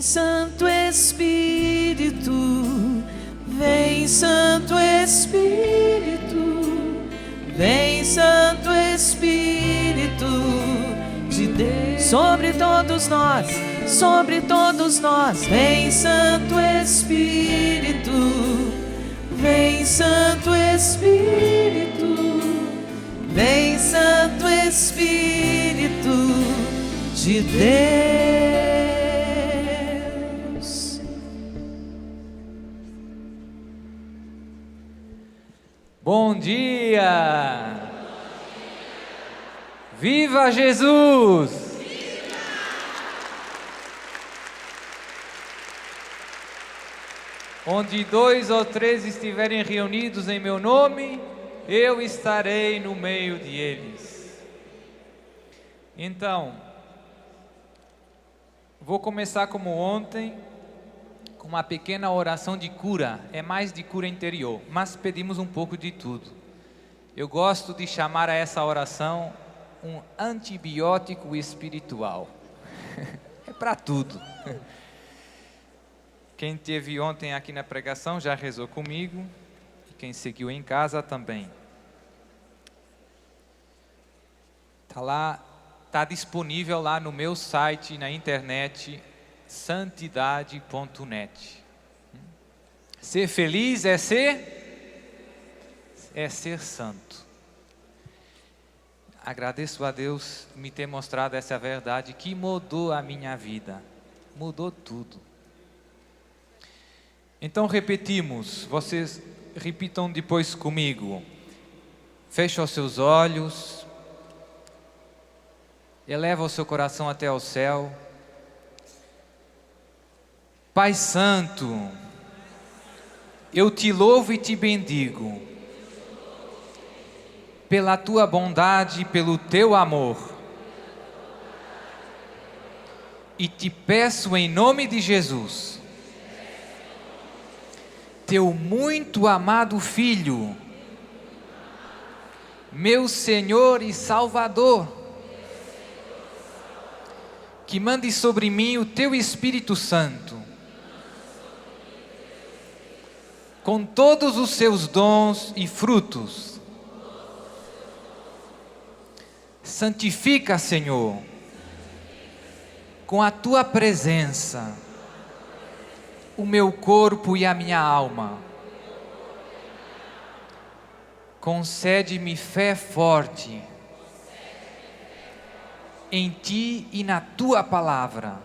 Santo Espírito, vem Santo Espírito, vem Santo Espírito de Deus. Sobre todos nós, vem Santo Espírito, vem Santo Espírito, vem Santo Espírito de Deus. Bom dia! Viva Jesus! Onde 2 ou 3 estiverem reunidos em meu nome, eu estarei no meio de eles. Então, vou começar como ontem, com uma pequena oração de cura. É mais de cura interior, mas pedimos um pouco de tudo. Eu gosto de chamar a essa oração um antibiótico espiritual. É para tudo. Quem esteve ontem aqui na pregação já rezou comigo, e quem seguiu em casa também. Está disponível lá no meu site, na internet, santidade.net. Ser feliz é ser santo. Agradeço a Deus me ter mostrado essa verdade que mudou a minha vida, mudou tudo. Então repetimos, vocês repitam depois comigo. Feche os seus olhos, eleva o seu coração até o céu. Pai Santo, eu te louvo e te bendigo pela tua bondade e pelo teu amor. E te peço em nome de Jesus, teu muito amado Filho, meu Senhor e Salvador, que mande sobre mim o teu Espírito Santo, com todos os seus dons e frutos. Santifica, Senhor, com a tua presença, o meu corpo e a minha alma. Concede-me fé forte em ti e na tua palavra.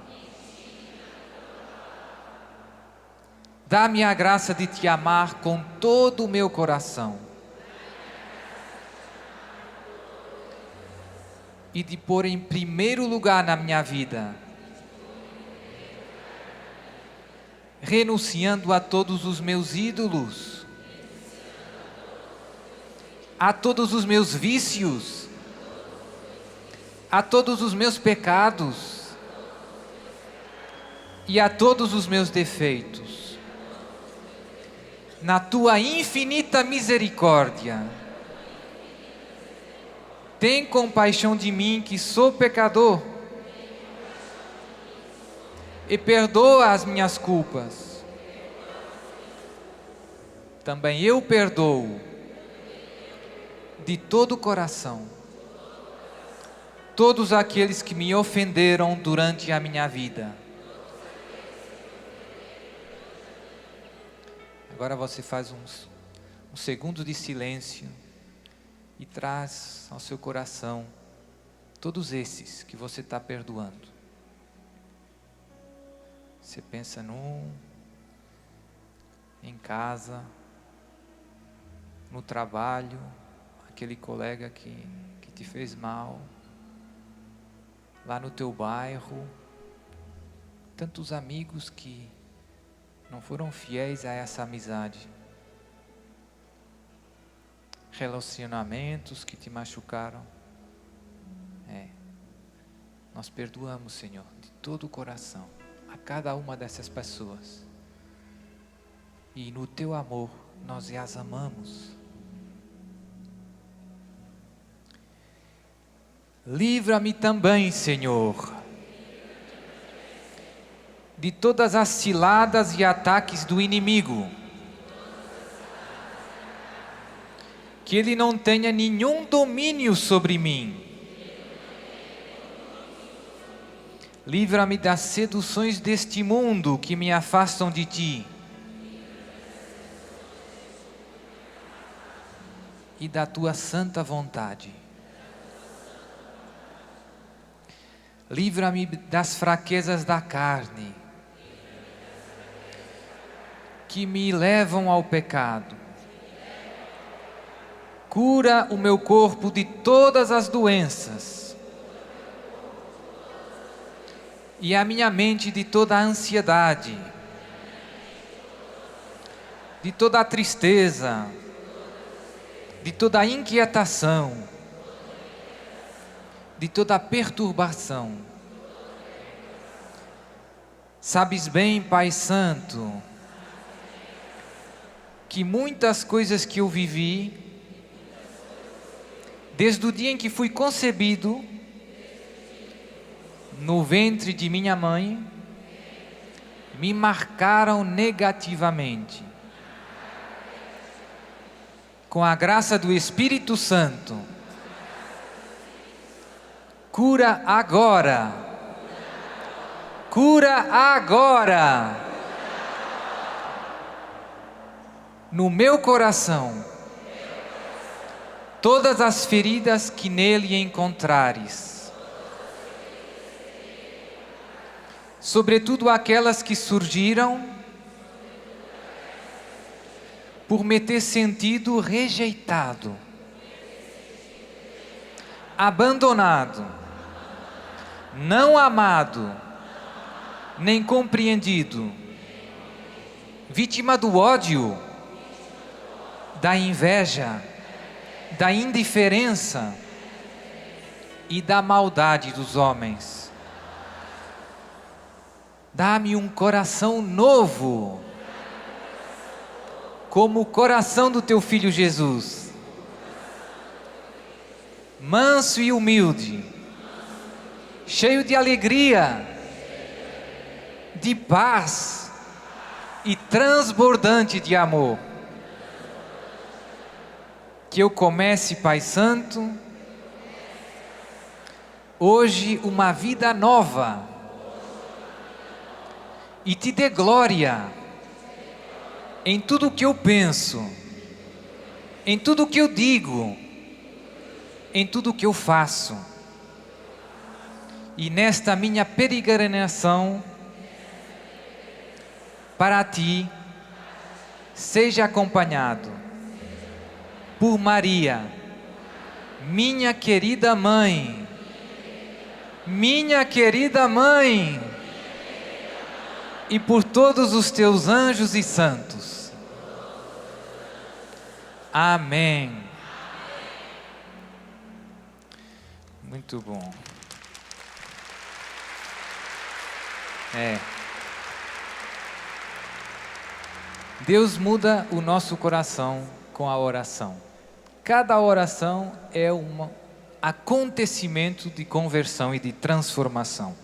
Dá-me a graça de te amar com todo o meu coração e de pôr em primeiro lugar na minha vida, renunciando a todos os meus ídolos, a todos os meus vícios, a todos os meus pecados e a todos os meus defeitos. Na tua infinita misericórdia, tem compaixão de mim que sou pecador e perdoa as minhas culpas. Também eu perdoo de todo o coração todos aqueles que me ofenderam durante a minha vida. Agora você faz um segundo de silêncio e traz ao seu coração todos esses que você está perdoando. Você pensa em casa, no trabalho, aquele colega que te fez mal, lá no teu bairro, tantos amigos que não foram fiéis a essa amizade, relacionamentos que te machucaram. Nós perdoamos, Senhor, de todo o coração a cada uma dessas pessoas, e no teu amor nós as amamos. Livra-me também, Senhor, de todas as ciladas e ataques do inimigo. Que ele não tenha nenhum domínio sobre mim. Livra-me das seduções deste mundo que me afastam de ti. E da tua santa vontade. Livra-me das fraquezas da carne, que me levam ao pecado. Cura o meu corpo de todas as doenças e a minha mente de toda a ansiedade, de toda a tristeza, de toda a inquietação, de toda a perturbação. Sabes bem, Pai Santo, que muitas coisas que eu vivi, desde o dia em que fui concebido, no ventre de minha mãe, me marcaram negativamente. Com a graça do Espírito Santo, cura agora, cura agora, no meu coração, todas as feridas que nele encontrares, sobretudo aquelas que surgiram por me ter sentido rejeitado, abandonado, não amado, nem compreendido, vítima do ódio, da inveja, da indiferença e da maldade dos homens. Dá-me um coração novo, como o coração do teu Filho Jesus, manso e humilde, cheio de alegria, de paz e transbordante de amor. Que eu comece, Pai Santo, hoje uma vida nova e te dê glória em tudo o que eu penso, em tudo o que eu digo, em tudo o que eu faço. E nesta minha peregrinação para ti, seja acompanhado por Maria, minha querida mãe, minha querida mãe, e por todos os teus anjos e santos. Amém. Muito bom. Deus muda o nosso coração com a oração. Cada oração é um acontecimento de conversão e de transformação.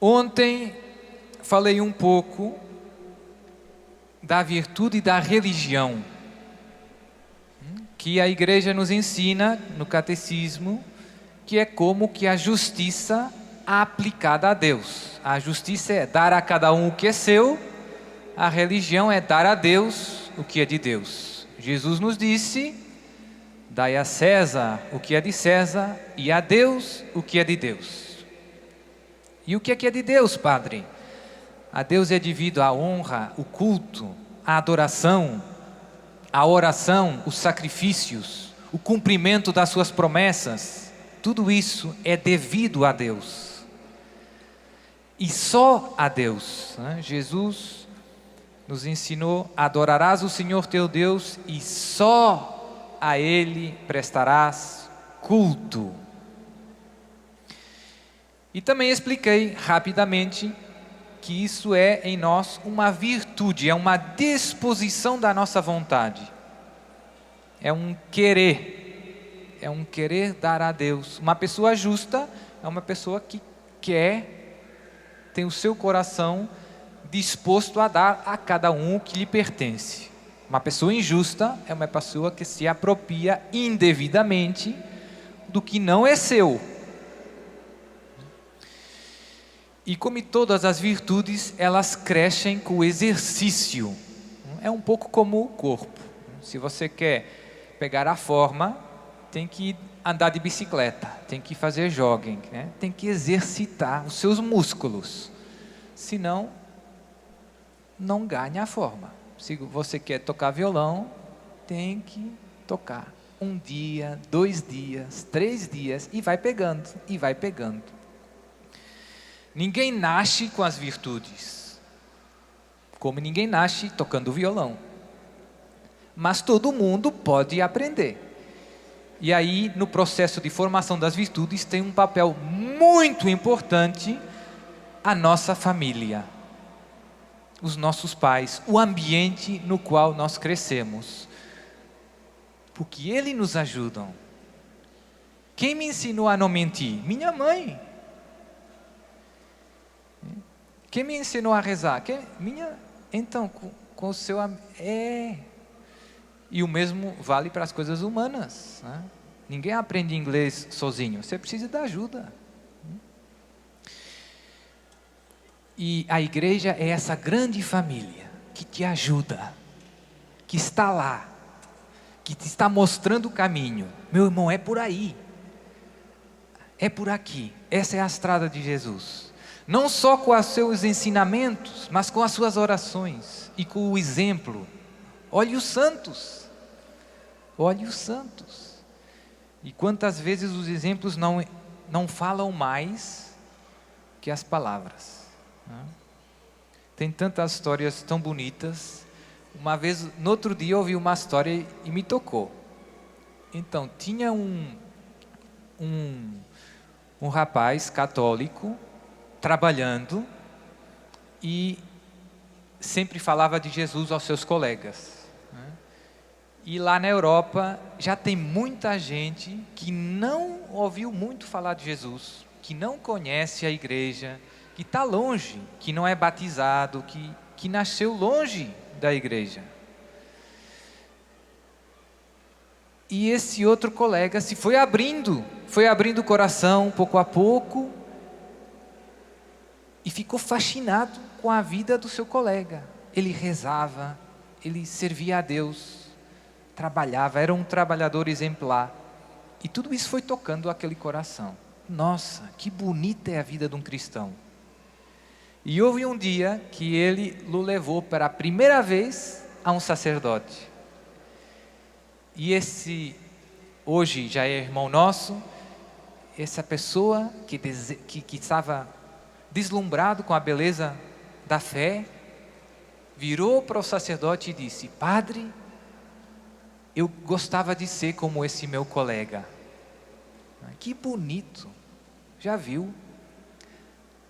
Ontem falei um pouco da virtude da religião, que a igreja nos ensina no catecismo, que é como que a justiça aplicada a Deus. A justiça é dar a cada um o que é seu, a religião é dar a Deus o que é de Deus. Jesus nos disse: dai a César o que é de César e a Deus o que é de Deus. E o que é de Deus, Padre? A Deus é devido a honra, o culto, a adoração, a oração, os sacrifícios, o cumprimento das suas promessas. Tudo isso é devido a Deus. E só a Deus, né? Jesus nos ensinou: adorarás o Senhor teu Deus e só a Ele prestarás culto. E também expliquei rapidamente que isso é em nós uma virtude, é uma disposição da nossa vontade, é um querer dar a Deus. Uma pessoa justa é uma pessoa que quer tem o seu coração disposto a dar a cada um o que lhe pertence. Uma pessoa injusta é uma pessoa que se apropria indevidamente do que não é seu. E como todas as virtudes, elas crescem com o exercício. É um pouco como o corpo. Se você quer pegar a forma, tem que andar de bicicleta, tem que fazer jogging, né? Tem que exercitar os seus músculos. Senão, não ganha a forma. Se você quer tocar violão, tem que tocar 1 dia, 2 dias, 3 dias, e vai pegando, e vai pegando. Ninguém nasce com as virtudes, como ninguém nasce tocando violão. Mas todo mundo pode aprender. E aí, no processo de formação das virtudes, tem um papel muito importante a nossa família, os nossos pais, o ambiente no qual nós crescemos. Porque eles nos ajudam. Quem me ensinou a não mentir? Minha mãe. Quem me ensinou a rezar? Então, com o seu... E o mesmo vale para as coisas humanas, né? Ninguém aprende inglês sozinho, você precisa da ajuda. E a igreja é essa grande família que te ajuda, que está lá, que te está mostrando o caminho. Meu irmão, é por aí, é por aqui, essa é a estrada de Jesus. Não só com os seus ensinamentos, mas com as suas orações e com o exemplo. Olhe os santos, olhe os santos. E quantas vezes os exemplos não falam mais que as palavras. Tem tantas histórias tão bonitas. Uma vez, no outro dia, eu ouvi uma história e me tocou. Então, tinha um rapaz católico trabalhando e sempre falava de Jesus aos seus colegas. E lá na Europa já tem muita gente que não ouviu muito falar de Jesus, que não conhece a igreja, que está longe, que não é batizado, que nasceu longe da igreja. E esse outro colega se foi abrindo o coração pouco a pouco e ficou fascinado com a vida do seu colega. Ele rezava, ele servia a Deus, trabalhava, era um trabalhador exemplar. E tudo isso foi tocando aquele coração. Nossa, que bonita é a vida de um cristão. E houve um dia que ele o levou para a primeira vez a um sacerdote. E esse, hoje já é irmão nosso, essa pessoa que estava deslumbrado com a beleza da fé, virou para o sacerdote e disse: Padre, eu gostava de ser como esse meu colega. Que bonito, já viu?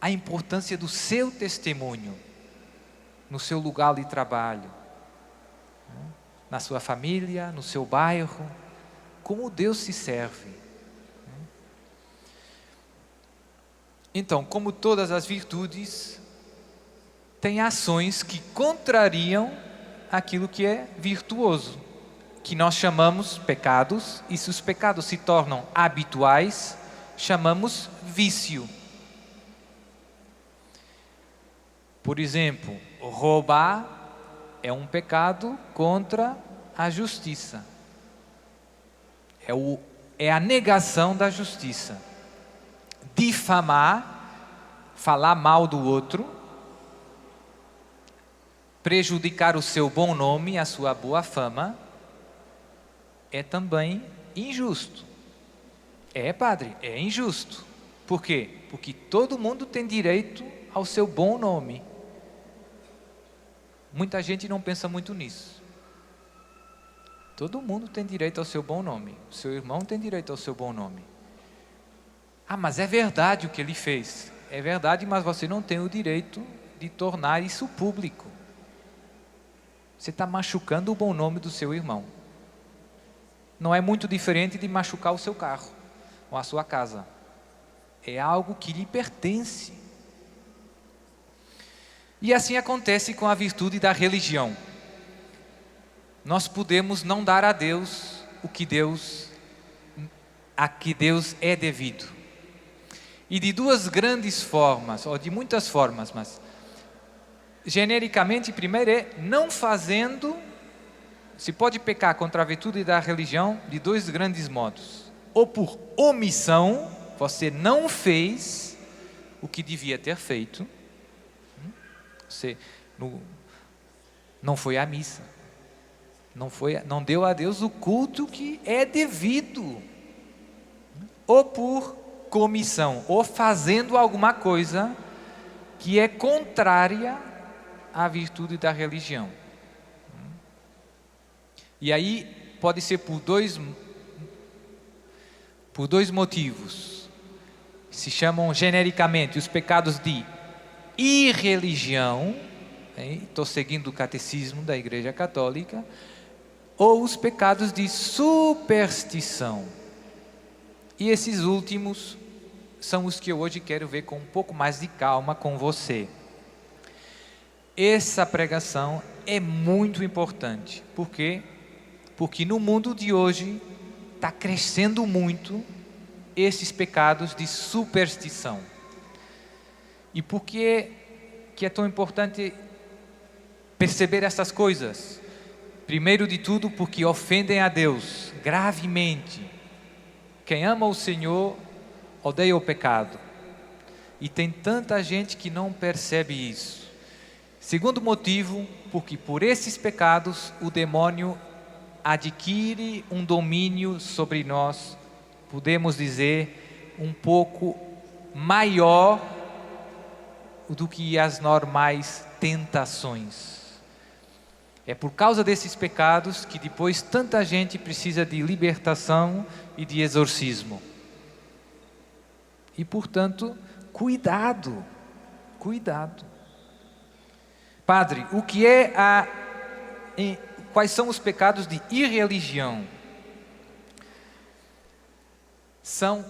A importância do seu testemunho no seu lugar de trabalho, na sua família, no seu bairro, como Deus se serve. Então, como todas as virtudes, tem ações que contrariam aquilo que é virtuoso, que nós chamamos pecados, e se os pecados se tornam habituais, chamamos vício. Por exemplo, roubar é um pecado contra a justiça. É a negação da justiça. Difamar, falar mal do outro, prejudicar o seu bom nome, a sua boa fama, é também injusto. Padre, é injusto. Por quê? Porque todo mundo tem direito ao seu bom nome. Muita gente não pensa muito nisso. Todo mundo tem direito ao seu bom nome. O seu irmão tem direito ao seu bom nome. Mas é verdade o que ele fez. É verdade, mas você não tem o direito de tornar isso público. Você está machucando o bom nome do seu irmão. Não é muito diferente de machucar o seu carro ou a sua casa. É algo que lhe pertence. E assim acontece com a virtude da religião. Nós podemos não dar a Deus a que Deus é devido. E de duas grandes formas, ou de muitas formas, mas genericamente, primeiro é não fazendo. Se pode pecar contra a virtude da religião de dois grandes modos. Ou por omissão, você não fez o que devia ter feito. Você não foi à missa. Não deu a Deus o culto que é devido. Ou por comissão, ou fazendo alguma coisa que é contrária à virtude da religião. E aí pode ser por dois motivos. Se chamam genericamente os pecados de irreligião, estou seguindo o catecismo da Igreja Católica, ou os pecados de superstição. E esses últimos são os que eu hoje quero ver com um pouco mais de calma com você. Essa pregação é muito importante. Por quê? Porque no mundo de hoje está crescendo muito esses pecados de superstição. E por que é tão importante perceber essas coisas? Primeiro de tudo, porque ofendem a Deus gravemente. Quem ama o Senhor odeia o pecado. E tem tanta gente que não percebe isso. Segundo motivo, porque por esses pecados o demônio adquire um domínio sobre nós, podemos dizer, um pouco maior do que as normais tentações. É por causa desses pecados que depois tanta gente precisa de libertação e de exorcismo. E portanto, cuidado. Padre, o que é quais são os pecados de irreligião? São,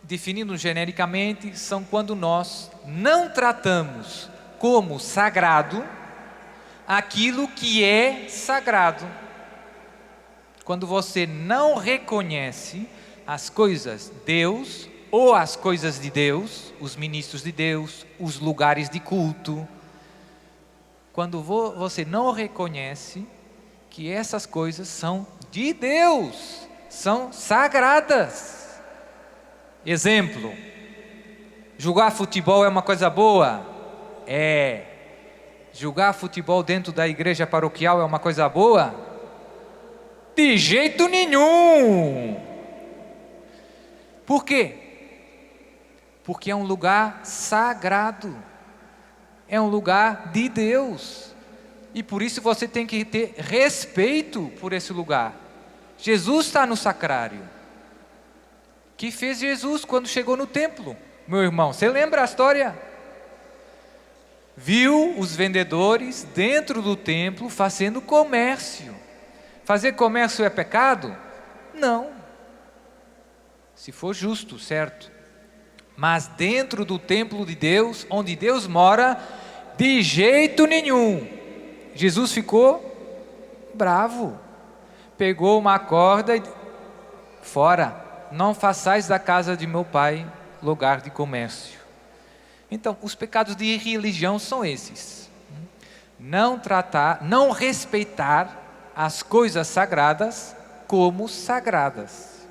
definindo genericamente, são quando nós não tratamos como sagrado aquilo que é sagrado. Quando você não reconhece as coisas de Deus, ou as coisas de Deus, os ministros de Deus, os lugares de culto, quando você não reconhece que essas coisas são de Deus, são sagradas. Exemplo, jogar futebol é uma coisa boa? É. Jogar futebol dentro da igreja paroquial é uma coisa boa? De jeito nenhum. Por quê? Porque é um lugar sagrado. É um lugar de Deus. E por isso você tem que ter respeito por esse lugar. Jesus está no sacrário. O que fez Jesus quando chegou no templo? Meu irmão, você lembra a história? Viu os vendedores dentro do templo fazendo comércio. Fazer comércio é pecado? Não. Se for justo, certo? Mas dentro do templo de Deus, onde Deus mora, de jeito nenhum. Jesus ficou bravo. Pegou uma corda e fora. Não façais da casa de meu pai lugar de comércio. Então, os pecados de irreligião são esses. Não respeitar as coisas sagradas como sagradas.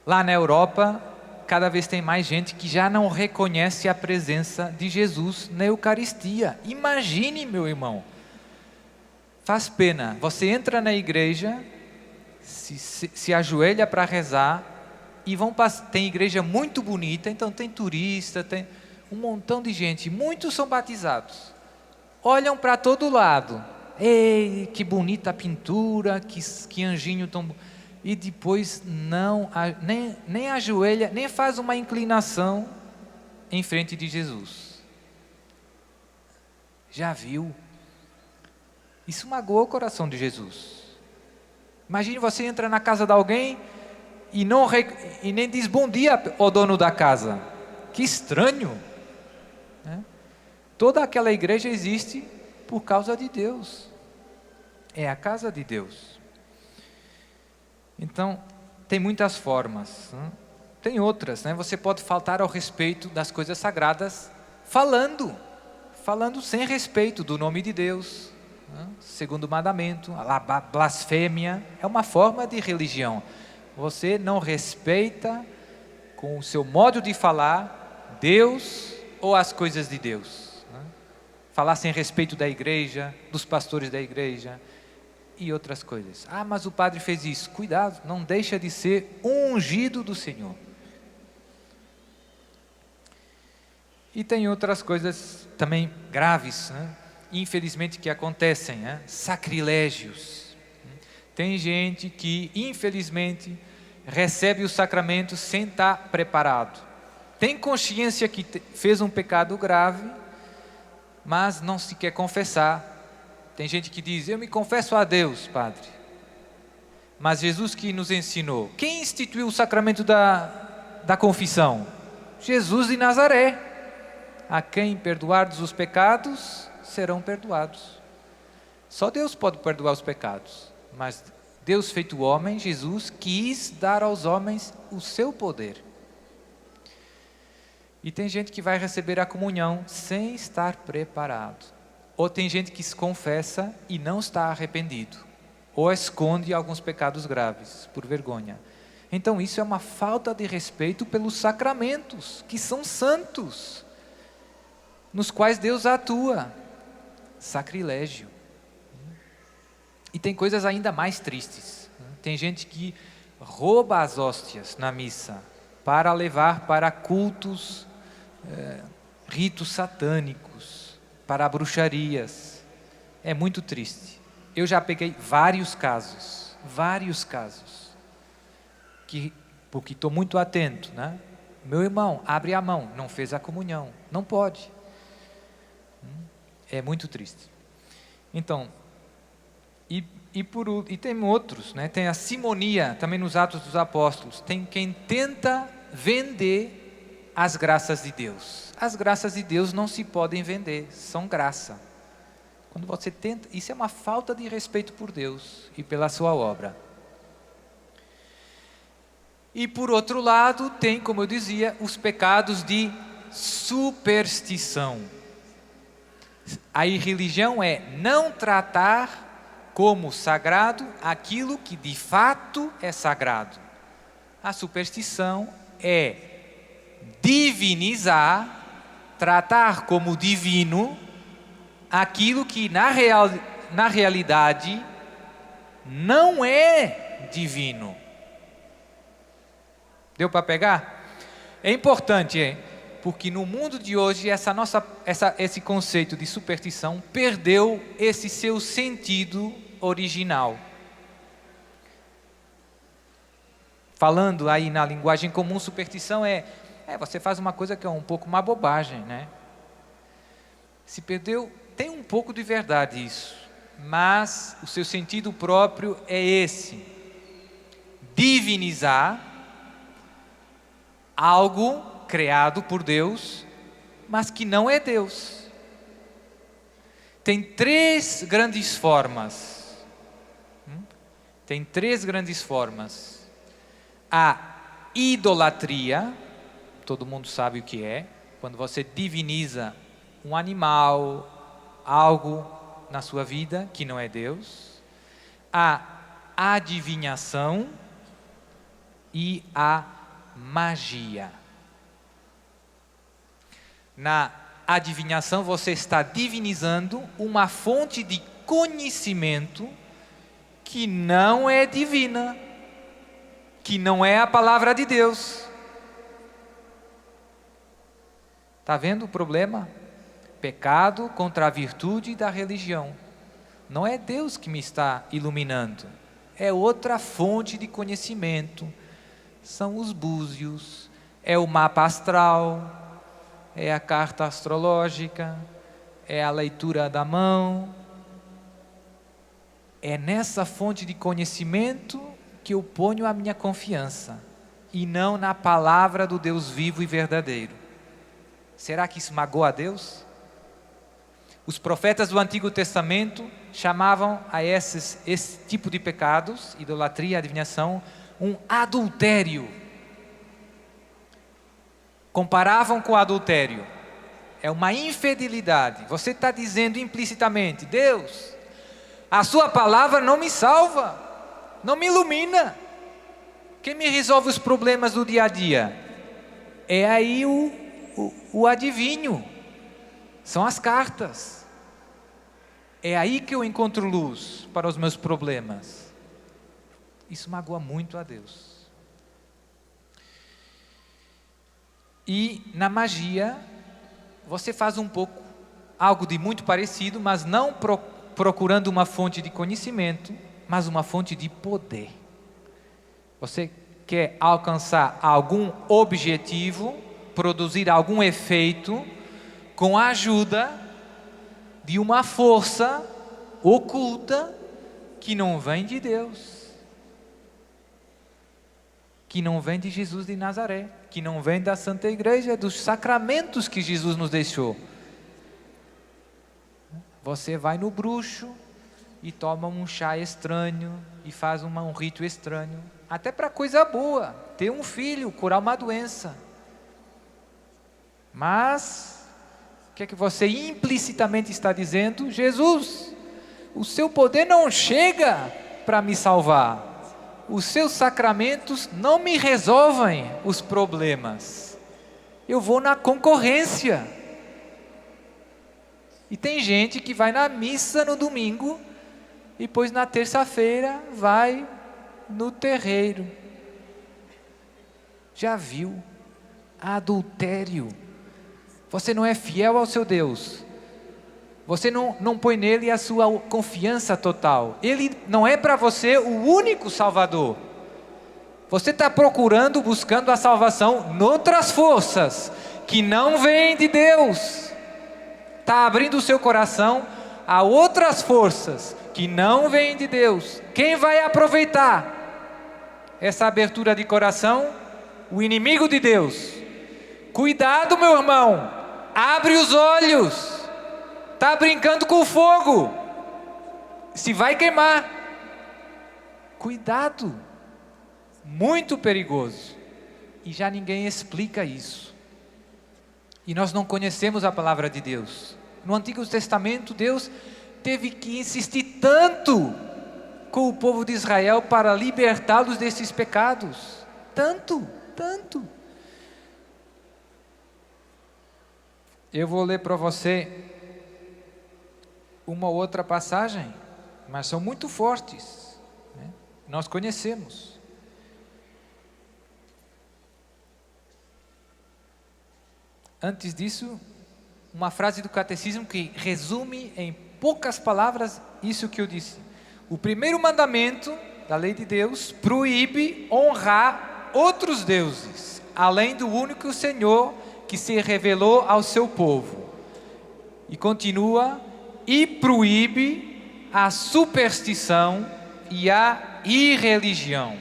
Lá na Europa, cada vez tem mais gente que já não reconhece a presença de Jesus na Eucaristia. Imagine, meu irmão. Faz pena. Você entra na igreja, se ajoelha para rezar, e tem igreja muito bonita, então tem turista, tem um montão de gente, muitos são batizados. Olham para todo lado. Ei, que bonita a pintura, que anjinho tão... E depois nem ajoelha, nem faz uma inclinação em frente de Jesus. Já viu? Isso magoou o coração de Jesus. Imagine você entra na casa de alguém e nem diz bom dia ao dono da casa. Que estranho, né? Toda aquela igreja existe por causa de Deus. É a casa de Deus. Então, tem muitas formas, né? Tem outras, né? Você pode faltar ao respeito das coisas sagradas falando sem respeito do nome de Deus, né? Segundo o mandamento, a blasfêmia é uma forma de religião. Você não respeita com o seu modo de falar Deus ou as coisas de Deus, né? Falar sem respeito da igreja, dos pastores da igreja e outras coisas. Ah, mas o padre fez isso. Cuidado, não deixa de ser um ungido do Senhor. E tem outras coisas também graves, né? Infelizmente, que acontecem, né? Sacrilégios. Tem gente que, infelizmente, recebe o sacramento sem estar preparado. Tem consciência que fez um pecado grave, mas não se quer confessar. Tem gente que diz, eu me confesso a Deus, padre. Mas Jesus que nos ensinou, quem instituiu o sacramento da confissão? Jesus de Nazaré. A quem perdoardes os pecados, serão perdoados. Só Deus pode perdoar os pecados. Mas Deus feito homem, Jesus, quis dar aos homens o seu poder. E tem gente que vai receber a comunhão sem estar preparado. Ou tem gente que se confessa e não está arrependido. Ou esconde alguns pecados graves, por vergonha. Então isso é uma falta de respeito pelos sacramentos, que são santos, nos quais Deus atua. Sacrilégio. E tem coisas ainda mais tristes. Tem gente que rouba as hóstias na missa para levar para cultos, ritos satânicos, para bruxarias. É muito triste. Eu já peguei vários casos, porque estou muito atento, né? Meu irmão, abre a mão, não fez a comunhão, não pode. É muito triste. Então, e tem outros, né? Tem a simonia, também nos Atos dos Apóstolos. Tem quem tenta vender as graças de Deus. As graças de Deus não se podem vender, são graça. Quando você tenta, isso é uma falta de respeito por Deus e pela sua obra. E por outro lado, tem, como eu dizia, os pecados de superstição. A irreligião é não tratar como sagrado aquilo que de fato é sagrado. A superstição é divinizar, tratar como divino aquilo que na realidade não é divino. Deu para pegar? É importante, hein? Porque no mundo de hoje esse conceito de superstição perdeu esse seu sentido original. Falando aí na linguagem comum, superstição é você faz uma coisa que é um pouco uma bobagem, né? Se perdeu, tem um pouco de verdade isso, mas o seu sentido próprio é esse: divinizar algo criado por Deus, mas que não é Deus. Tem três grandes formas. A idolatria, todo mundo sabe o que é, quando você diviniza um animal, algo na sua vida que não é Deus. A adivinhação e a magia. Na adivinhação, você está divinizando uma fonte de conhecimento que não é divina, que não é a palavra de Deus. Está vendo o problema? Pecado contra a virtude da religião. Não é Deus que me está iluminando, é outra fonte de conhecimento. São os búzios, é o mapa astral, é a carta astrológica, é a leitura da mão. É nessa fonte de conhecimento que eu ponho a minha confiança, e não na palavra do Deus vivo e verdadeiro. Será que isso magoa a Deus? Os profetas do Antigo Testamento chamavam a esse tipo de pecados, idolatria, adivinhação, um adultério. Comparavam com o adultério. É uma infidelidade. Você está dizendo implicitamente: Deus, a sua palavra não me salva, não me ilumina. Quem me resolve os problemas do dia a dia? É aí o adivinho. São as cartas. É aí que eu encontro luz para os meus problemas. Isso magoa muito a Deus. E na magia, você faz um pouco, algo de muito parecido, mas não procurando uma fonte de conhecimento, mas uma fonte de poder. Você quer alcançar algum objetivo, produzir algum efeito, com a ajuda de uma força oculta que não vem de Deus, que não vem de Jesus de Nazaré, que não vem da Santa Igreja, dos sacramentos que Jesus nos deixou. Você vai no bruxo e toma um chá estranho e faz um rito estranho, até para coisa boa, ter um filho, curar uma doença. Mas o que é que você implicitamente está dizendo? Jesus, o seu poder não chega para me salvar. Os seus sacramentos não me resolvem os problemas. Eu vou na concorrência. E tem gente que vai na missa no domingo e depois na terça-feira vai no terreiro. Já viu? Adultério. Você não é fiel ao seu Deus. Você não põe nele a sua confiança total. Ele não é para você o único Salvador. Você está buscando a salvação noutras forças que não vêm de Deus. Está abrindo o seu coração a outras forças que não vêm de Deus. Quem vai aproveitar essa abertura de coração? O inimigo de Deus. Cuidado, meu irmão, abre os olhos. Está brincando com o fogo, se vai queimar. Cuidado, muito perigoso. E já ninguém explica isso. E nós não conhecemos a palavra de Deus. No Antigo Testamento, Deus teve que insistir tanto com o povo de Israel para libertá-los desses pecados. Tanto. Eu vou ler para você uma outra passagem, mas são muito fortes, né? Nós conhecemos. Antes disso, uma frase do catecismo que resume em poucas palavras isso que eu disse. O primeiro mandamento da lei de Deus proíbe honrar outros deuses, além do único Senhor que se revelou ao seu povo. E continua: e proíbe a superstição e a irreligião.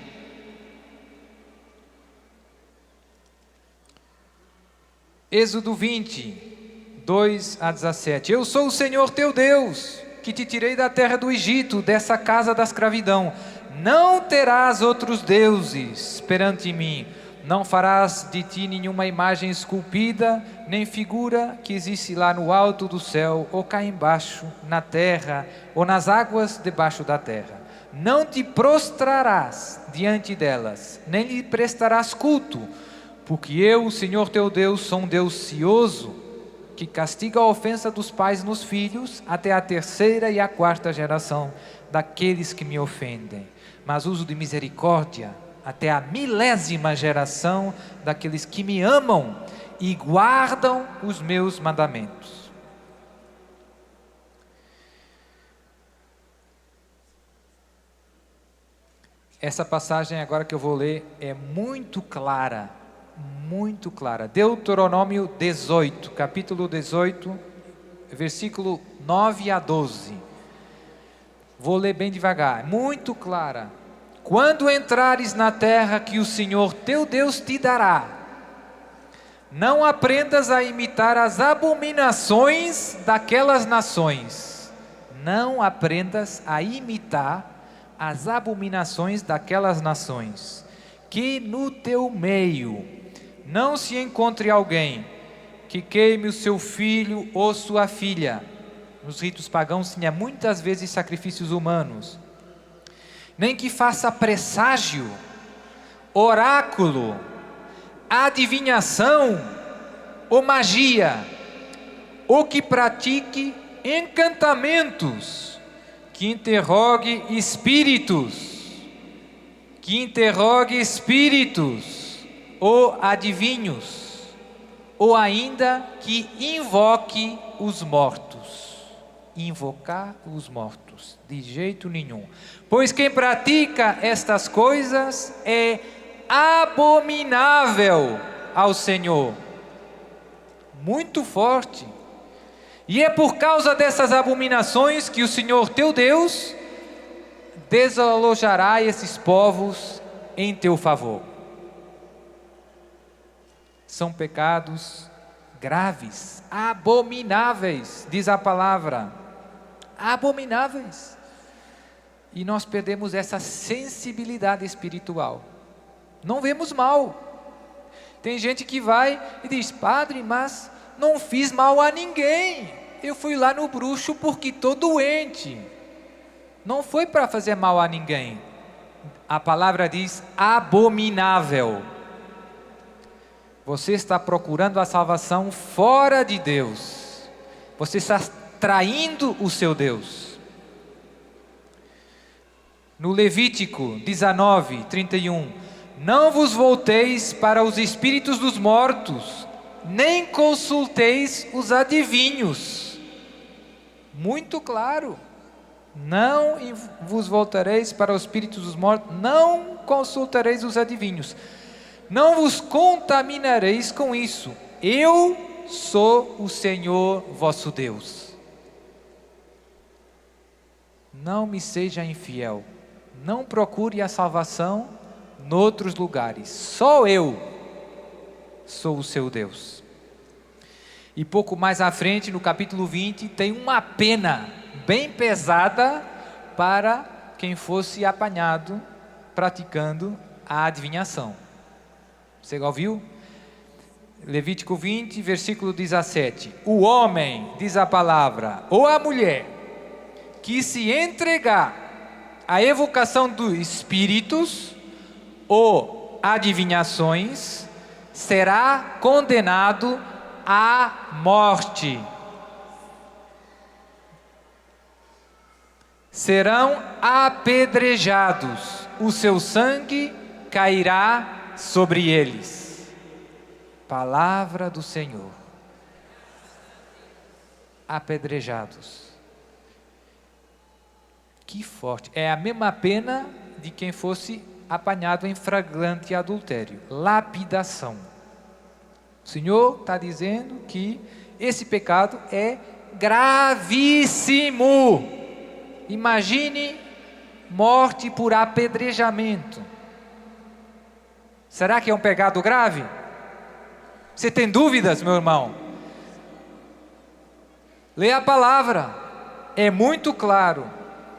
Êxodo 20, 2 a 17. Eu sou o Senhor teu Deus, que te tirei da terra do Egito, dessa casa da escravidão. Não terás outros deuses perante mim. Não farás de ti nenhuma imagem esculpida, nem figura que existe lá no alto do céu, ou cá embaixo, na terra, ou nas águas debaixo da terra. Não te prostrarás diante delas, nem lhe prestarás culto, porque eu, o Senhor teu Deus, sou um Deus cioso, que castiga a ofensa dos pais nos filhos, até a 3ª e a 4ª geração daqueles que me ofendem. Mas uso de misericórdia até a 1000ª geração daqueles que me amam e guardam os meus mandamentos. Essa passagem agora que eu vou ler é muito clara, muito clara. Deuteronômio 18, capítulo 18, versículo 9 a 12. Vou ler bem devagar, muito clara. Quando entrares na terra que o Senhor teu Deus te dará, Não aprendas a imitar as abominações daquelas nações. Não aprendas a imitar as abominações daquelas nações. Que no teu meio não se encontre alguém que queime o seu filho ou sua filha. Nos ritos pagãos tinha muitas vezes sacrifícios humanos. Nem que faça presságio, oráculo, adivinhação ou magia, ou que pratique encantamentos, que interrogue espíritos ou adivinhos, ou ainda que invoque os mortos. Invocar os mortos, de jeito nenhum. Pois quem pratica estas coisas é abominável ao Senhor. Muito forte. E é por causa dessas abominações que o Senhor teu Deus desalojará esses povos em teu favor. São pecados graves, abomináveis, diz a palavra. Abomináveis. E nós perdemos essa sensibilidade espiritual. Não vemos mal. Tem gente que vai e diz: padre, mas não fiz mal a ninguém. Eu fui lá no bruxo porque estou doente. Não foi para fazer mal a ninguém. A palavra diz abominável. Você está procurando a salvação fora de Deus. Você está traindo o seu Deus. No Levítico 19:31, não vos volteis para os espíritos dos mortos, nem consulteis os adivinhos. Muito claro. Não vos voltareis para os espíritos dos mortos, não consultareis os adivinhos. Não vos contaminareis com isso. Eu sou o Senhor vosso Deus. Não me seja infiel. Não procure a salvação noutros lugares. Só eu sou o seu Deus. E pouco mais à frente, no capítulo 20, tem uma pena bem pesada para quem fosse apanhado praticando a adivinhação. Você já ouviu? Levítico 20, versículo 17. O homem, diz a palavra, ou a mulher, que se entregar à evocação dos espíritos ou adivinhações, será condenado à morte. Serão apedrejados, o seu sangue cairá sobre eles. Palavra do Senhor. Apedrejados. Que forte. É a mesma pena de quem fosse apanhado em flagrante adultério. Lapidação. O Senhor está dizendo que esse pecado é gravíssimo. Imagine morte por apedrejamento. Será que é um pecado grave? Você tem dúvidas, meu irmão? Lê a palavra. É muito claro.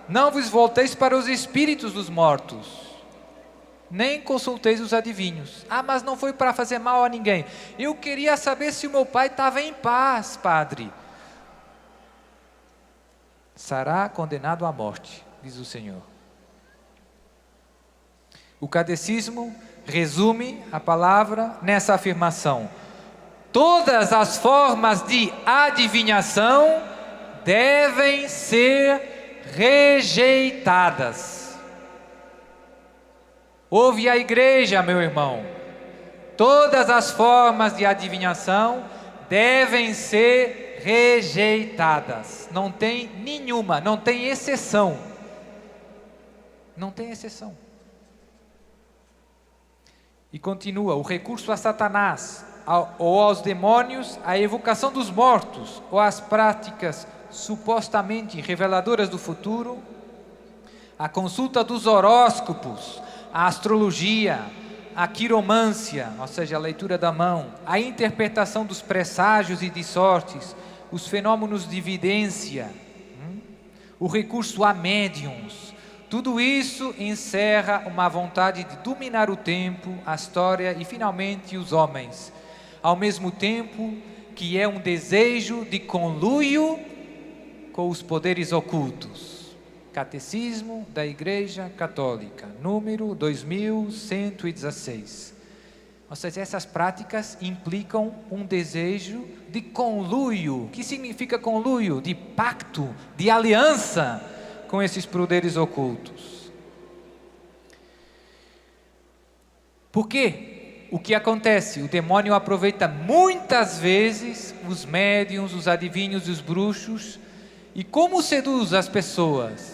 Não vos volteis para os espíritos dos mortos, nem consulteis os adivinhos. Ah, mas não foi para fazer mal a ninguém. Eu queria saber se o meu pai estava em paz, padre. Será condenado à morte, diz o Senhor. O catecismo resume a palavra nessa afirmação: todas as formas de adivinhação devem ser rejeitadas. Ouve a igreja, meu irmão. Todas as formas de adivinhação devem ser rejeitadas. Não tem nenhuma, não tem exceção. Não tem exceção. E continua: o recurso a Satanás ou aos demônios, a evocação dos mortos ou as práticas supostamente reveladoras do futuro, a consulta dos horóscopos, a astrologia, a quiromância, ou seja, a leitura da mão, a interpretação dos presságios e de sortes, os fenômenos de vidência, o recurso a médiums, tudo isso encerra uma vontade de dominar o tempo, a história e finalmente os homens, ao mesmo tempo que é um desejo de conluio com os poderes ocultos. Catecismo da Igreja Católica, número 2116. Ou seja, essas práticas implicam um desejo de conluio. O que significa conluio? De pacto, de aliança com esses poderes ocultos. Por quê? O que acontece? O demônio aproveita muitas vezes os médiuns, os adivinhos e os bruxos. E como seduz as pessoas?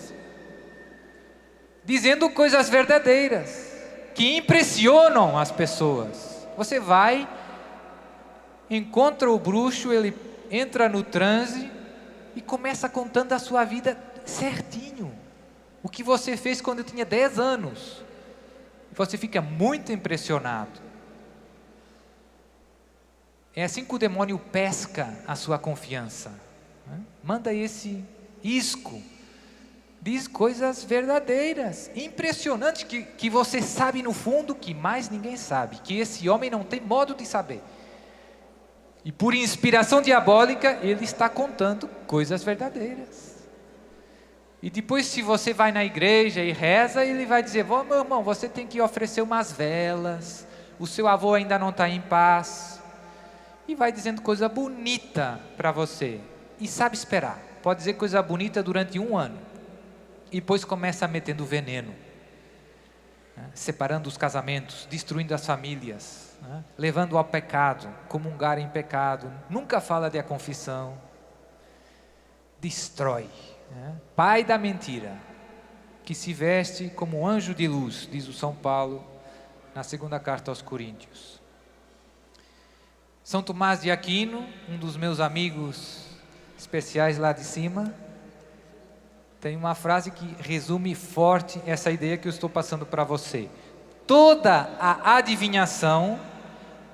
Dizendo coisas verdadeiras, que impressionam as pessoas. Você vai, encontra o bruxo, ele entra no transe e começa contando a sua vida certinho. O que você fez quando tinha 10 anos. Você fica muito impressionado. É assim que o demônio pesca a sua confiança. Manda esse isco. Diz coisas verdadeiras, impressionantes, que você sabe no fundo que mais ninguém sabe, que esse homem não tem modo de saber. E por inspiração diabólica, ele está contando coisas verdadeiras. E depois, se você vai na igreja e reza, ele vai dizer: meu irmão, você tem que oferecer umas velas, o seu avô ainda não está em paz. E vai dizendo coisa bonita para você. E sabe esperar, pode dizer coisa bonita durante 1 ano. E depois começa metendo veneno, separando os casamentos, destruindo as famílias, levando ao pecado, comungar em pecado, nunca fala de a confissão, destrói, pai da mentira, que se veste como anjo de luz, diz o São Paulo na segunda carta aos Coríntios. São Tomás de Aquino, um dos meus amigos especiais lá de cima, tem uma frase que resume forte essa ideia que eu estou passando para você. Toda a adivinhação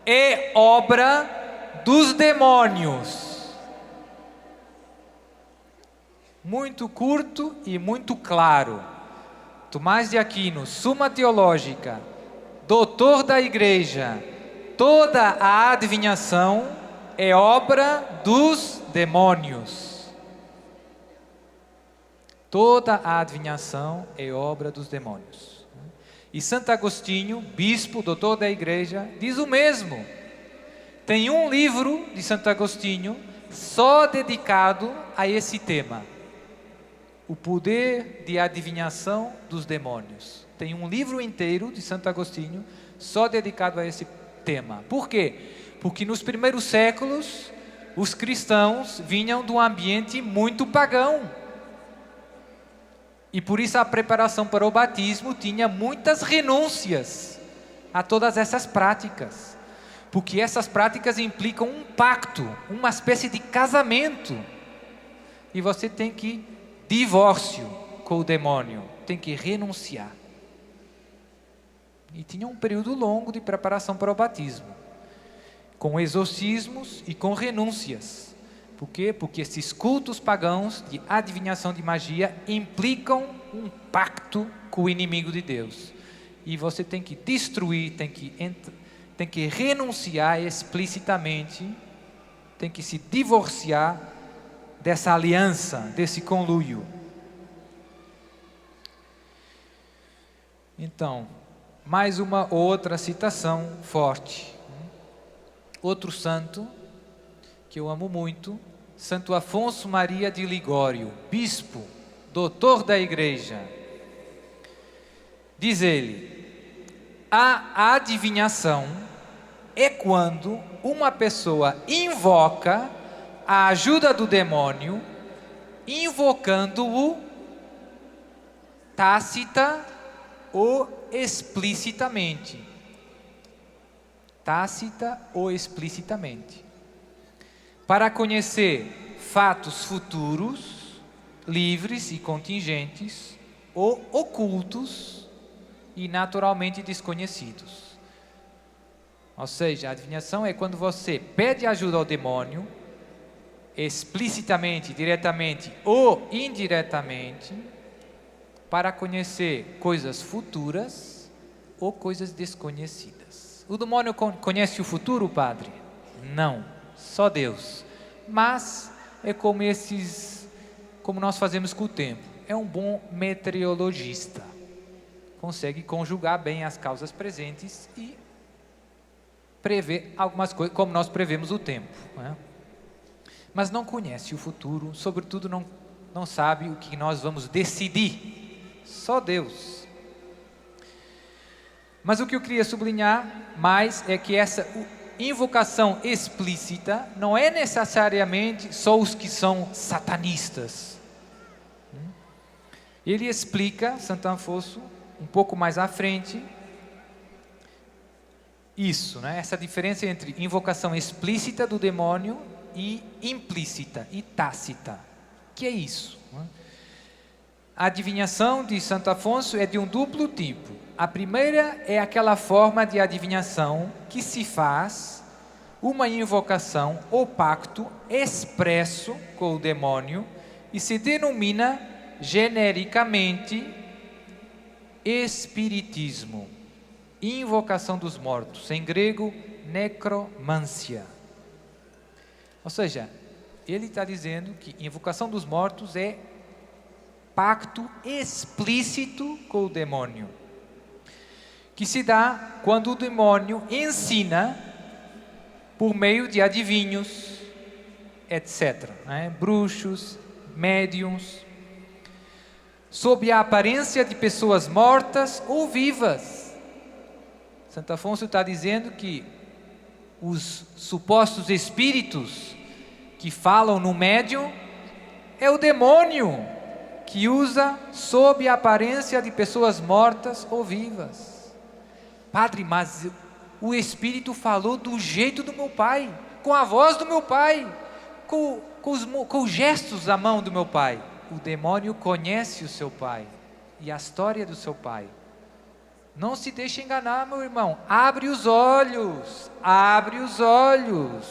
é obra dos demônios. Muito curto e muito claro. Tomás de Aquino, Suma Teológica, doutor da Igreja. Toda a adivinhação é obra dos demônios. Toda a adivinhação é obra dos demônios. E Santo Agostinho, bispo, doutor da igreja, diz o mesmo. Tem um livro de Santo Agostinho só dedicado a esse tema. O poder de adivinhação dos demônios. Tem um livro inteiro de Santo Agostinho só dedicado a esse tema. Por quê? Porque nos primeiros séculos os cristãos vinham de um ambiente muito pagão. E por isso a preparação para o batismo tinha muitas renúncias a todas essas práticas. Porque essas práticas implicam um pacto, uma espécie de casamento. E você tem que divórcio com o demônio, tem que renunciar. E tinha um período longo de preparação para o batismo, com exorcismos e com renúncias. Por quê? Porque esses cultos pagãos de adivinhação de magia implicam um pacto com o inimigo de Deus. E você tem que destruir, tem que renunciar explicitamente, tem que se divorciar dessa aliança, desse conluio. Então, mais uma outra citação forte. Outro santo que eu amo muito, Santo Afonso Maria de Ligório, bispo, doutor da igreja. Diz ele: a adivinhação é quando uma pessoa invoca a ajuda do demônio, invocando-o tácita ou explicitamente. Tácita ou explicitamente. Para conhecer fatos futuros, livres e contingentes, ou ocultos e naturalmente desconhecidos. Ou seja, a adivinhação é quando você pede ajuda ao demônio, explicitamente, diretamente ou indiretamente, para conhecer coisas futuras ou coisas desconhecidas. O demônio conhece o futuro, padre? Não, só Deus. Mas é como nós fazemos com o tempo. É um bom meteorologista. Consegue conjugar bem as causas presentes e prever algumas coisas, como nós prevemos o tempo, né? Mas não conhece o futuro, sobretudo não sabe o que nós vamos decidir. Só Deus. Mas o que eu queria sublinhar mais é que essa invocação explícita não é necessariamente só os que são satanistas. Ele explica, Santo Afonso, um pouco mais à frente, isso, né? Essa diferença entre invocação explícita do demônio e implícita e tácita. Que é isso? A adivinhação de Santo Afonso é de um duplo tipo. A primeira é aquela forma de adivinhação que se faz uma invocação ou pacto expresso com o demônio e se denomina genericamente espiritismo, invocação dos mortos, em grego necromancia. Ou seja, ele está dizendo que invocação dos mortos é pacto explícito com o demônio, que se dá quando o demônio ensina por meio de adivinhos, etc., né? Bruxos, médiuns, sob a aparência de pessoas mortas ou vivas. Santo Afonso está dizendo que os supostos espíritos que falam no médium é o demônio que usa sob a aparência de pessoas mortas ou vivas. Padre, mas o espírito falou do jeito do meu pai, com a voz do meu pai, com os gestos da mão do meu pai. O demônio conhece o seu pai e a história do seu pai. Não se deixe enganar, meu irmão. Abre os olhos. Abre os olhos.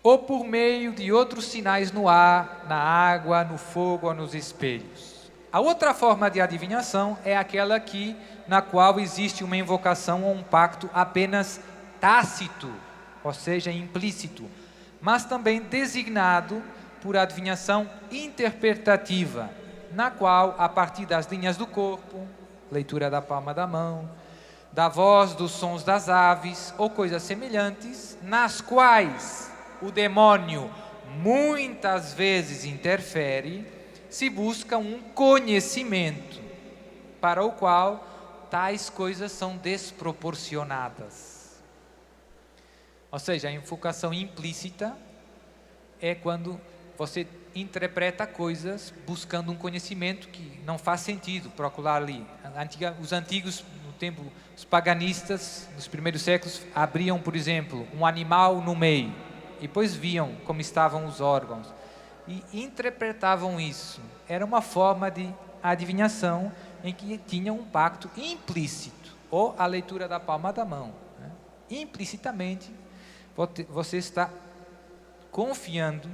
Ou por meio de outros sinais no ar, na água, no fogo ou nos espelhos. A outra forma de adivinhação é aquela na qual existe uma invocação ou um pacto apenas tácito, ou seja, implícito, mas também designado por adivinhação interpretativa, na qual, a partir das linhas do corpo, leitura da palma da mão, da voz, dos sons das aves ou coisas semelhantes, nas quais o demônio muitas vezes interfere, se busca um conhecimento para o qual tais coisas são desproporcionadas. Ou seja, a invocação implícita é quando você interpreta coisas buscando um conhecimento que não faz sentido procurar ali. Os antigos, no tempo, os paganistas, nos primeiros séculos, abriam, por exemplo, um animal no meio, e depois viam como estavam os órgãos, e interpretavam isso. Era uma forma de adivinhação em que tinha um pacto implícito, ou a leitura da palma da mão, né? Implicitamente, você está confiando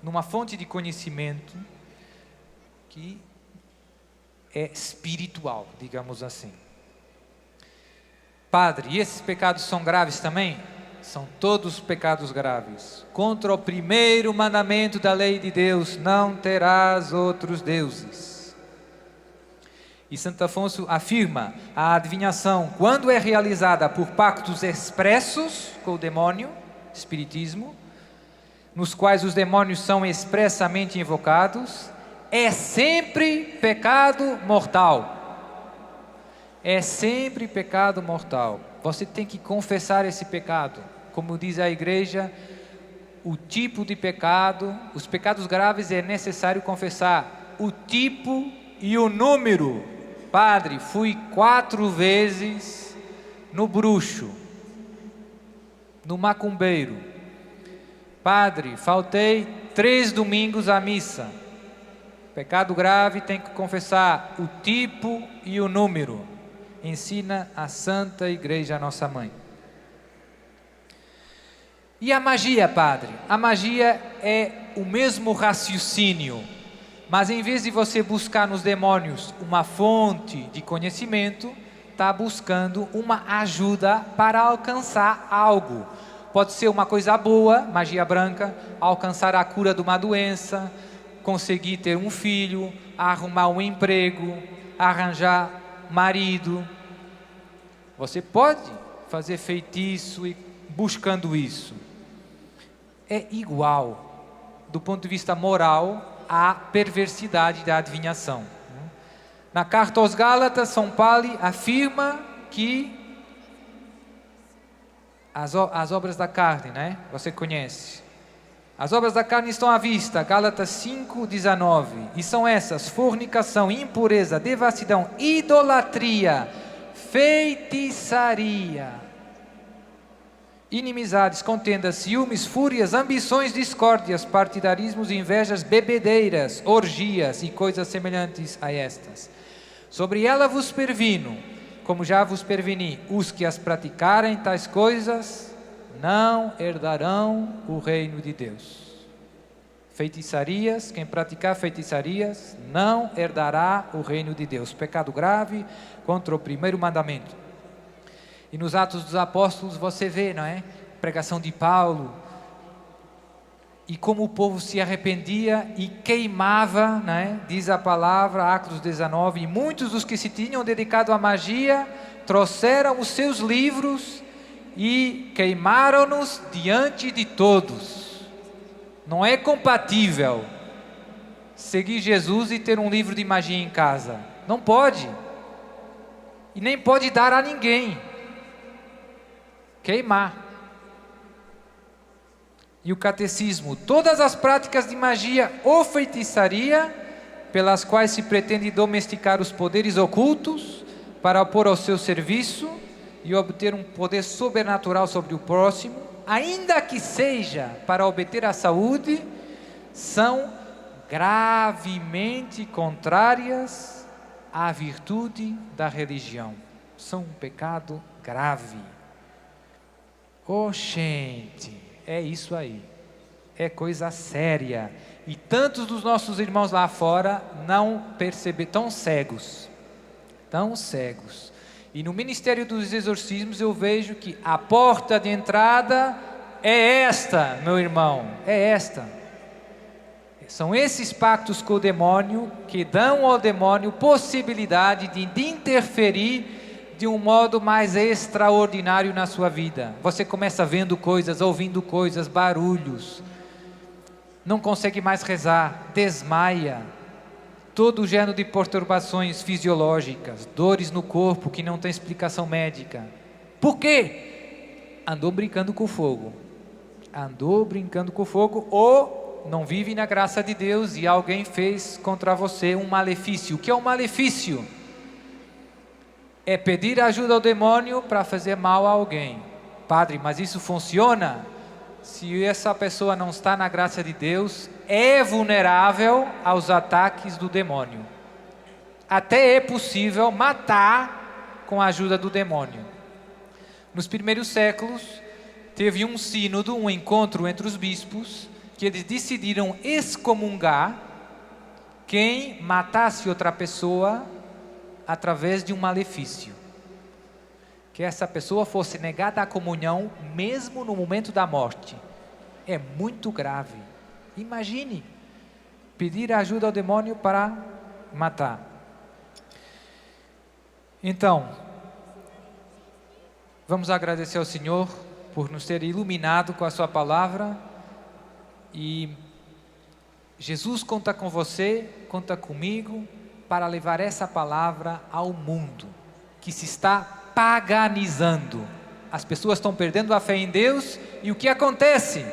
numa fonte de conhecimento que é espiritual, digamos assim. Padre, e esses pecados são graves também? São todos pecados graves. Contra o primeiro mandamento da lei de Deus, não terás outros deuses. E Santo Afonso afirma, a adivinhação, quando é realizada por pactos expressos com o demônio, espiritismo, nos quais os demônios são expressamente invocados, é sempre pecado mortal. É sempre pecado mortal. Você tem que confessar esse pecado. Como diz a igreja, o tipo de pecado, os pecados graves é necessário confessar o tipo e o número. Padre, fui 4 vezes no bruxo, no macumbeiro. Padre, faltei 3 domingos à missa. Pecado grave tem que confessar o tipo e o número. ensina a Santa Igreja, nossa mãe. E a magia, padre? A magia é o mesmo raciocínio, mas em vez de você buscar nos demônios uma fonte de conhecimento, está buscando uma ajuda para alcançar algo. Pode ser uma coisa boa, magia branca, alcançar a cura de uma doença, conseguir ter um filho, arrumar um emprego, arranjar marido. Você pode fazer feitiço e buscando isso. É igual, do ponto de vista moral, à perversidade da adivinhação. Na carta aos Gálatas, São Paulo afirma que as obras da carne, né? Você conhece. As obras da carne estão à vista, Gálatas 5:19, e são essas: fornicação, impureza, devassidão, idolatria, feitiçaria, inimizades, contendas, ciúmes, fúrias, ambições, discórdias, partidarismos, invejas, bebedeiras, orgias e coisas semelhantes a estas. Sobre ela vos previno, como já vos preveni, os que as praticarem tais coisas não herdarão o reino de Deus. Feitiçarias, quem praticar feitiçarias não herdará o reino de Deus. Pecado grave contra o primeiro mandamento. E nos Atos dos Apóstolos você vê, não é? Pregação de Paulo. E como o povo se arrependia e queimava, não é? Diz a palavra, Atos 19, e muitos dos que se tinham dedicado à magia trouxeram os seus livros e queimaram-nos diante de todos. Não é compatível seguir Jesus e ter um livro de magia em casa. Não pode. E nem pode dar a ninguém. Queimar. E o catecismo: todas as práticas de magia ou feitiçaria, pelas quais se pretende domesticar os poderes ocultos, para pôr ao seu serviço e obter um poder sobrenatural sobre o próximo, ainda que seja para obter a saúde, são gravemente contrárias à virtude da religião. São um pecado grave. Oh, gente, é isso aí. É coisa séria. E tantos dos nossos irmãos lá fora não perceberam, tão cegos. Tão cegos. E no Ministério dos Exorcismos eu vejo que a porta de entrada é esta, meu irmão, é esta. São esses pactos com o demônio que dão ao demônio possibilidade de interferir de um modo mais extraordinário na sua vida. Você começa vendo coisas, ouvindo coisas, barulhos, não consegue mais rezar, desmaia, todo gênero de perturbações fisiológicas, dores no corpo que não tem explicação médica. Por quê? Andou brincando com fogo. Andou brincando com fogo ou não vive na graça de Deus e alguém fez contra você um malefício. O que é um malefício? É pedir ajuda ao demônio para fazer mal a alguém. Padre, mas isso funciona? Se essa pessoa não está na graça de Deus, é vulnerável aos ataques do demônio. Até é possível matar com a ajuda do demônio. Nos primeiros séculos, teve um sínodo, um encontro entre os bispos, que eles decidiram excomungar quem matasse outra pessoa através de um malefício. Que essa pessoa fosse negada a comunhão mesmo no momento da morte. É muito grave. Imagine pedir ajuda ao demônio para matar. Então, vamos agradecer ao Senhor por nos ter iluminado com a sua palavra. E Jesus conta com você, conta comigo, para levar essa palavra ao mundo, que se está paganizando. As pessoas estão perdendo a fé em Deus, e o que acontece?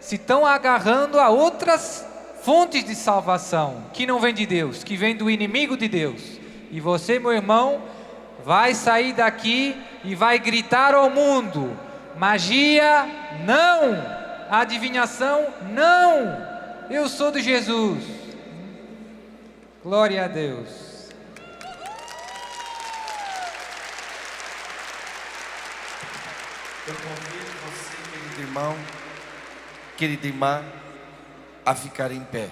Se estão agarrando a outras fontes de salvação, que não vem de Deus, que vem do inimigo de Deus. E você, meu irmão, vai sair daqui e vai gritar ao mundo: magia, não! Adivinhação, não! Eu sou de Jesus. Glória a Deus. Eu convido você, querido irmão, querida irmã, a ficar em pé.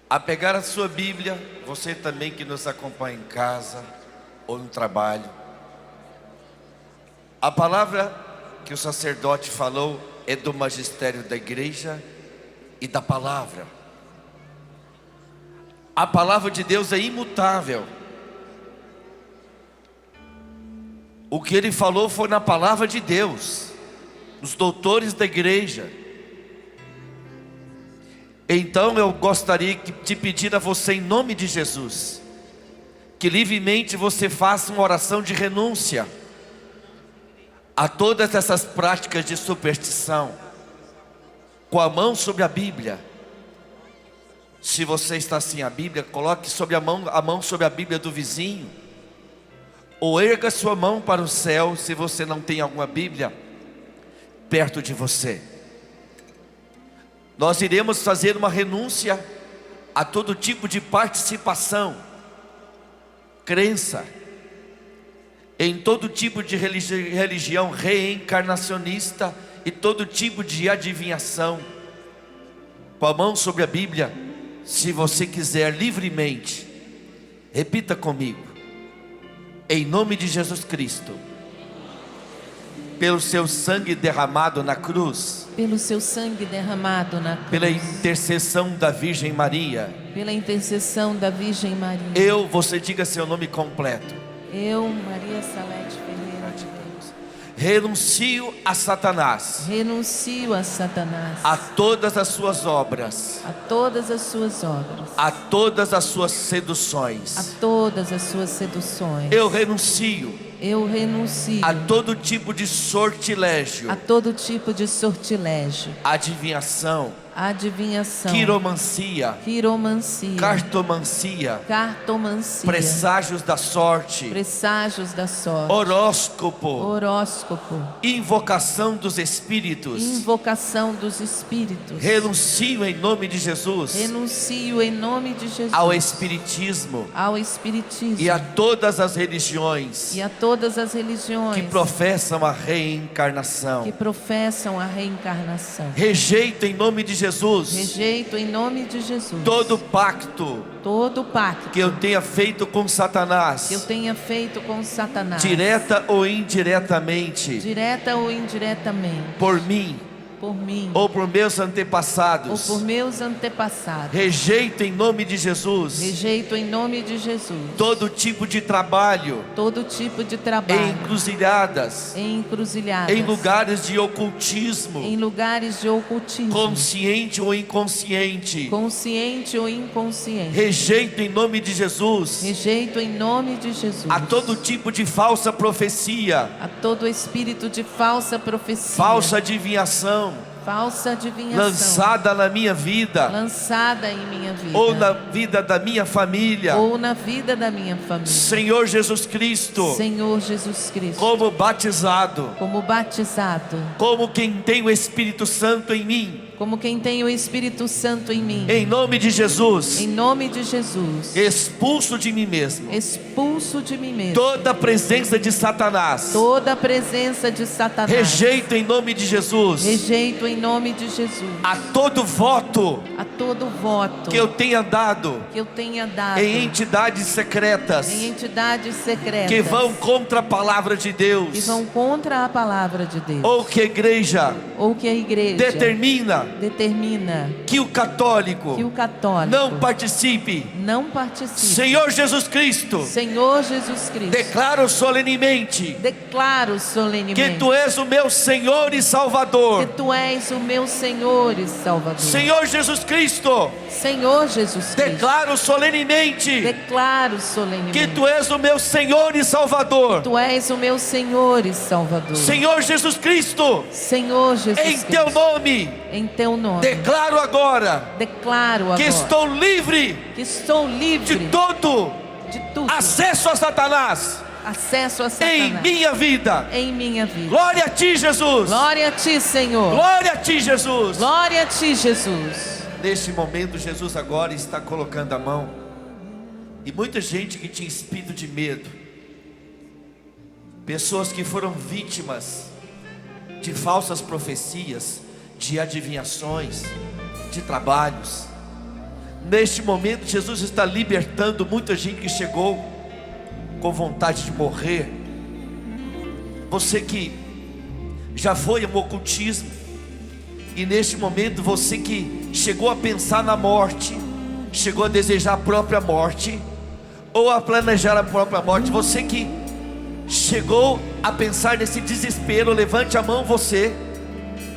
A pegar a sua Bíblia, você também que nos acompanha em casa ou no trabalho. A palavra que o sacerdote falou é do magistério da igreja e da palavra. A palavra de Deus é imutável. O que ele falou foi na palavra de Deus, os doutores da igreja. Então eu gostaria de pedir a você, em nome de Jesus, que livremente você faça uma oração de renúncia a todas essas práticas de superstição, com a mão sobre a Bíblia. Se você está sem a Bíblia, coloque sobre a mão sobre a Bíblia do vizinho, ou erga sua mão para o céu, se você não tem alguma Bíblia perto de você. Nós iremos fazer uma renúncia a todo tipo de participação, crença, em todo tipo de religião reencarnacionista e todo tipo de adivinhação. Com a mão sobre a Bíblia, se você quiser livremente, repita comigo: em nome de Jesus Cristo, pelo seu sangue derramado na cruz, pelo seu sangue derramado na cruz, pela intercessão da Virgem Maria, pela intercessão da Virgem Maria, você diga seu nome completo. Eu, Maria Salete Ferreira de Deus, renuncio a Satanás, renuncio a Satanás, a todas as suas obras, a todas as suas obras, a todas as suas seduções. a todas as suas seduções. Eu renuncio a todo tipo de sortilégio, a todo tipo de sortilégio, adivinhação, quiromancia, cartomancia, presságios da sorte, horóscopo, invocação dos espíritos, renuncio em nome de Jesus, ao espiritismo, e a todas as religiões, que professam a reencarnação, rejeito em nome de Jesus, todo pacto que eu tenha feito com Satanás, direta ou indiretamente, por mim ou por meus antepassados, rejeito em nome de Jesus, todo tipo de trabalho, em encruzilhadas, em lugares de ocultismo, consciente ou inconsciente, rejeito em nome de Jesus, a todo tipo de falsa profecia, falsa adivinhação, lançada na minha vida, ou na vida da minha família, Senhor Jesus Cristo, como batizado, como quem tem o Espírito Santo em mim, em nome de Jesus, expulso de mim mesmo toda a presença de Satanás, rejeito em nome de Jesus, a todo voto que eu tenha dado em entidades secretas, que vão contra a palavra de Deus, ou que a igreja determina que o católico não participe. Senhor Jesus Cristo, declaro solenemente que Tu és o meu Senhor e Salvador. Senhor Jesus Cristo, declaro solenemente que Tu és o meu Senhor e Salvador. Senhor Jesus Cristo, em Teu nome, declaro agora que estou livre de todo acesso a Satanás em minha vida. Glória a Ti, Jesus. Glória a Ti, Senhor. Glória a Ti, Jesus. Glória a Ti, Jesus. Neste momento, Jesus agora está colocando a mão, e muita gente que tinha espírito de medo, pessoas que foram vítimas de falsas profecias, de adivinhações, de trabalhos. Neste momento Jesus está libertando muita gente que chegou com vontade de morrer. Você que já foi ao ocultismo, e neste momento você que chegou a pensar na morte, chegou a desejar a própria morte, ou a planejar a própria morte, você que chegou a pensar nesse desespero, levante a mão, você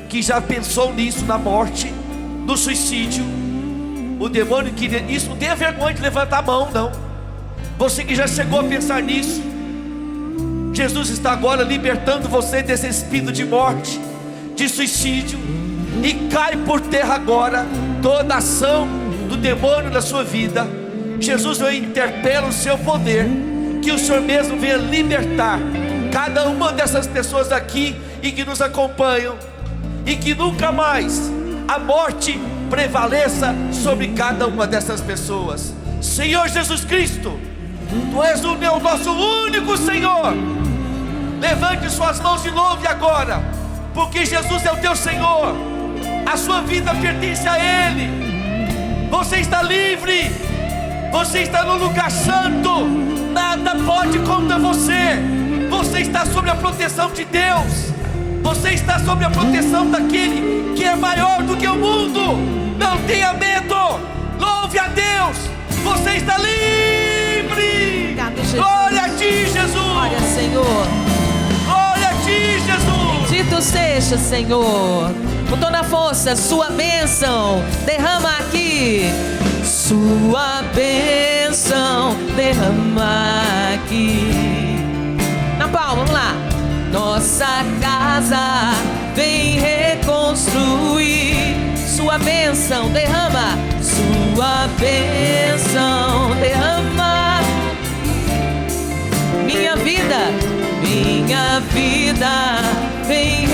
que já pensou nisso, na morte, no suicídio. O demônio queria isso, não tenha vergonha de levantar a mão, não. Você que já chegou a pensar nisso, Jesus está agora libertando você desse espírito de morte, de suicídio, e cai por terra agora toda ação do demônio na sua vida. Jesus, eu interpelo o seu poder, que o Senhor mesmo venha libertar cada uma dessas pessoas aqui e que nos acompanham, e que nunca mais a morte prevaleça sobre cada uma dessas pessoas. Senhor Jesus Cristo, Tu és o nosso único Senhor. Levante suas mãos de novo e agora, porque Jesus é o teu Senhor, a sua vida pertence a Ele. Você está livre, você está no lugar santo, nada pode contra você. Você está sob a proteção de Deus, você está sob a proteção daquele que é maior do que o mundo. Não tenha medo, louve a Deus, você está livre. Obrigado, Jesus. Glória a Ti, Jesus. Glória, Senhor. Glória a Ti, Jesus. Bendito seja, Senhor. Com toda a força, Sua bênção derrama aqui. Sua bênção derrama aqui. Na palma, vamos lá. Nossa casa vem reconstruir. Sua bênção derrama. Sua bênção derrama. Minha vida vem